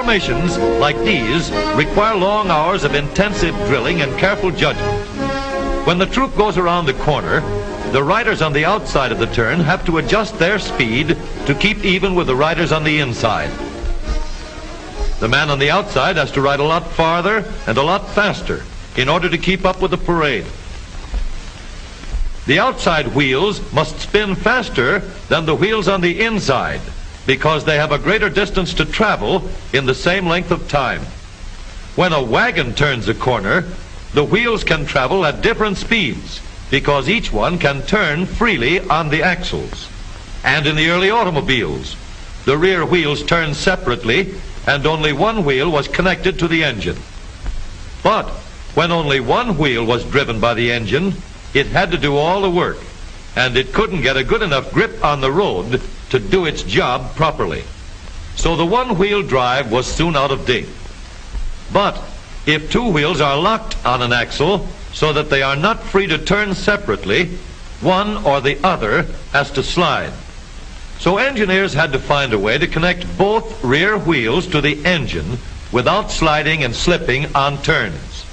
Formations like these require long hours of intensive drilling and careful judgment. When the troop goes around the corner, the riders on the outside of the turn have to adjust their speed to keep even with the riders on the inside. The man on the outside has to ride a lot farther and a lot faster in order to keep up with the parade. The outside wheels must spin faster than the wheels on the inside because they have a greater distance to travel in the same length of time. When a wagon turns a corner, the wheels can travel at different speeds because each one can turn freely on the axles. And in the early automobiles, the rear wheels turned separately and only one wheel was connected to the engine. But when only one wheel was driven by the engine, it had to do all the work, and it couldn't get a good enough grip on the road to do its job properly. So the one-wheel drive was soon out of date. But if two wheels are locked on an axle so that they are not free to turn separately, one or the other has to slide. So engineers had to find a way to connect both rear wheels to the engine without sliding and slipping on turns.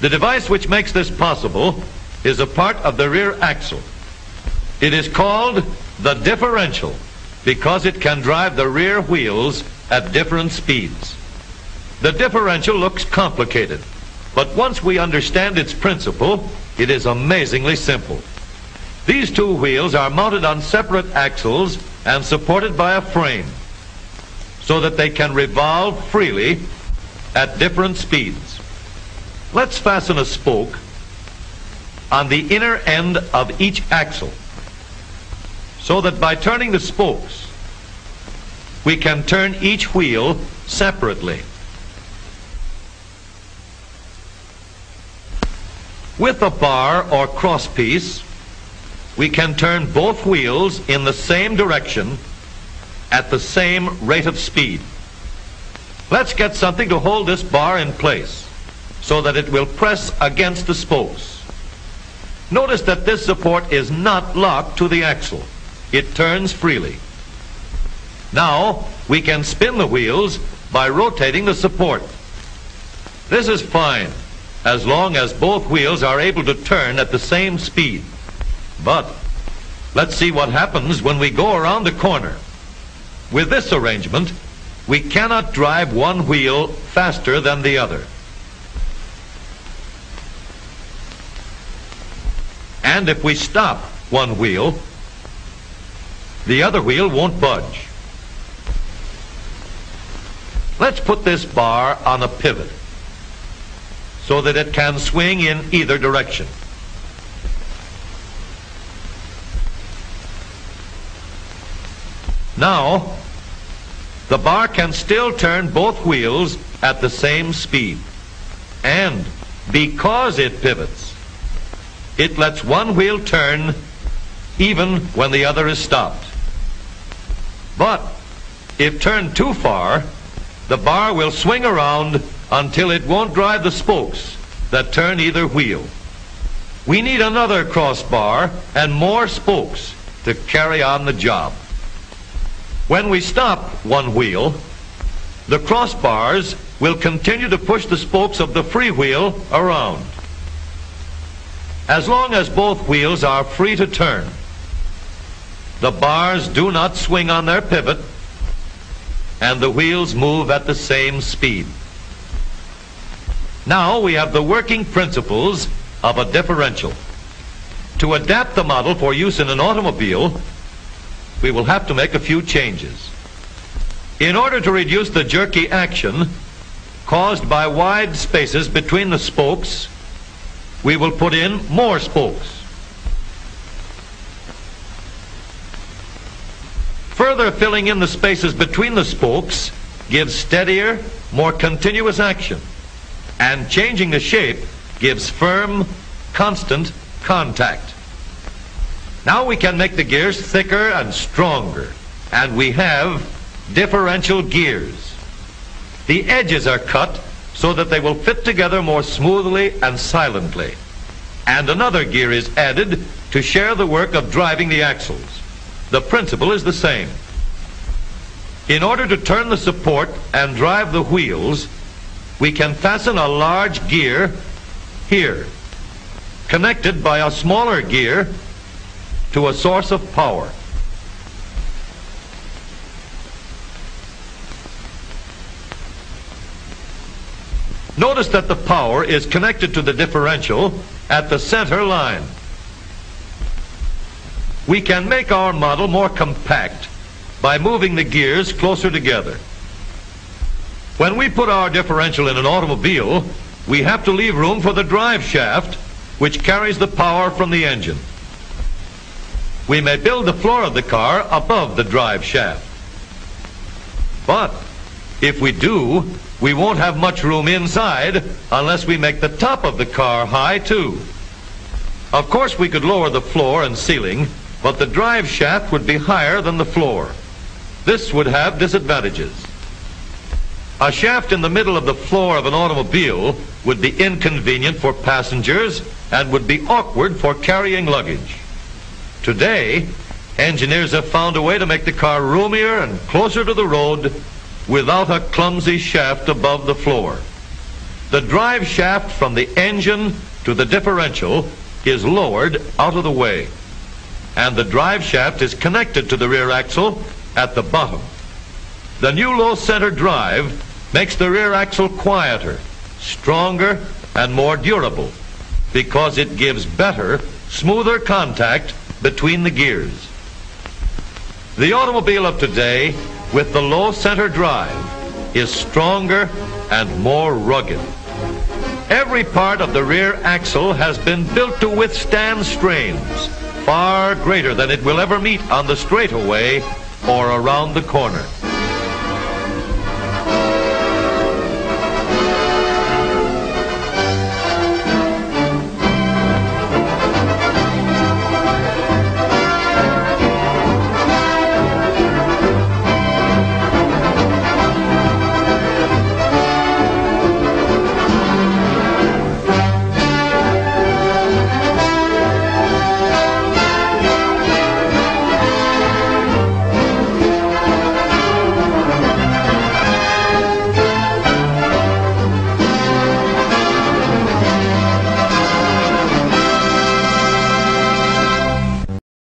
The device which makes this possible is a part of the rear axle. It is called the differential because it can drive the rear wheels at different speeds. The differential looks complicated, but once we understand its principle, it is amazingly simple. These two wheels are mounted on separate axles and supported by a frame so that they can revolve freely at different speeds. Let's fasten a spoke on the inner end of each axle so that by turning the spokes, we can turn each wheel separately. With a bar or crosspiece, we can turn both wheels in the same direction at the same rate of speed. Let's get something to hold this bar in place so that it will press against the spokes. Notice that this support is not locked to the axle. It turns freely. Now we can spin the wheels by rotating the support. This is fine as long as both wheels are able to turn at the same speed. But let's see what happens when we go around the corner. With this arrangement, we cannot drive one wheel faster than the other. And if we stop one wheel, the other wheel won't budge. Let's put this bar on a pivot so that it can swing in either direction. Now, the bar can still turn both wheels at the same speed. And because it pivots, it lets one wheel turn even when the other is stopped. But if turned too far, the bar will swing around until it won't drive the spokes that turn either wheel. We need another crossbar and more spokes to carry on the job. When we stop one wheel, the crossbars will continue to push the spokes of the free wheel around. As long as both wheels are free to turn, the bars do not swing on their pivot and the wheels move at the same speed. Now we have the working principles of a differential. To adapt the model for use in an automobile, we will have to make a few changes. In order to reduce the jerky action caused by wide spaces between the spokes, we will put in more spokes. Further filling in the spaces between the spokes gives steadier, more continuous action, and changing the shape gives firm, constant contact. Now we can make the gears thicker and stronger, and we have differential gears. The edges are cut so that they will fit together more smoothly and silently. And another gear is added to share the work of driving the axles. The principle is the same. In order to turn the support and drive the wheels, we can fasten a large gear here, connected by a smaller gear to a source of power. Notice that the power is connected to the differential at the center line. We can make our model more compact by moving the gears closer together. When we put our differential in an automobile, we have to leave room for the drive shaft, which carries the power from the engine. We may build the floor of the car above the drive shaft. But if we do, we won't have much room inside unless we make the top of the car high too. Of course, we could lower the floor and ceiling, but the drive shaft would be higher than the floor. This would have disadvantages. A shaft in the middle of the floor of an automobile would be inconvenient for passengers and would be awkward for carrying luggage. Today, engineers have found a way to make the car roomier and closer to the road without a clumsy shaft above the floor. The drive shaft from the engine to the differential is lowered out of the way, and the drive shaft is connected to the rear axle at the bottom. The new low center drive makes the rear axle quieter, stronger, and more durable because it gives better, smoother contact between the gears. The automobile of today with the low center drive is stronger and more rugged. Every part of the rear axle has been built to withstand strains far greater than it will ever meet on the straightaway or around the corner.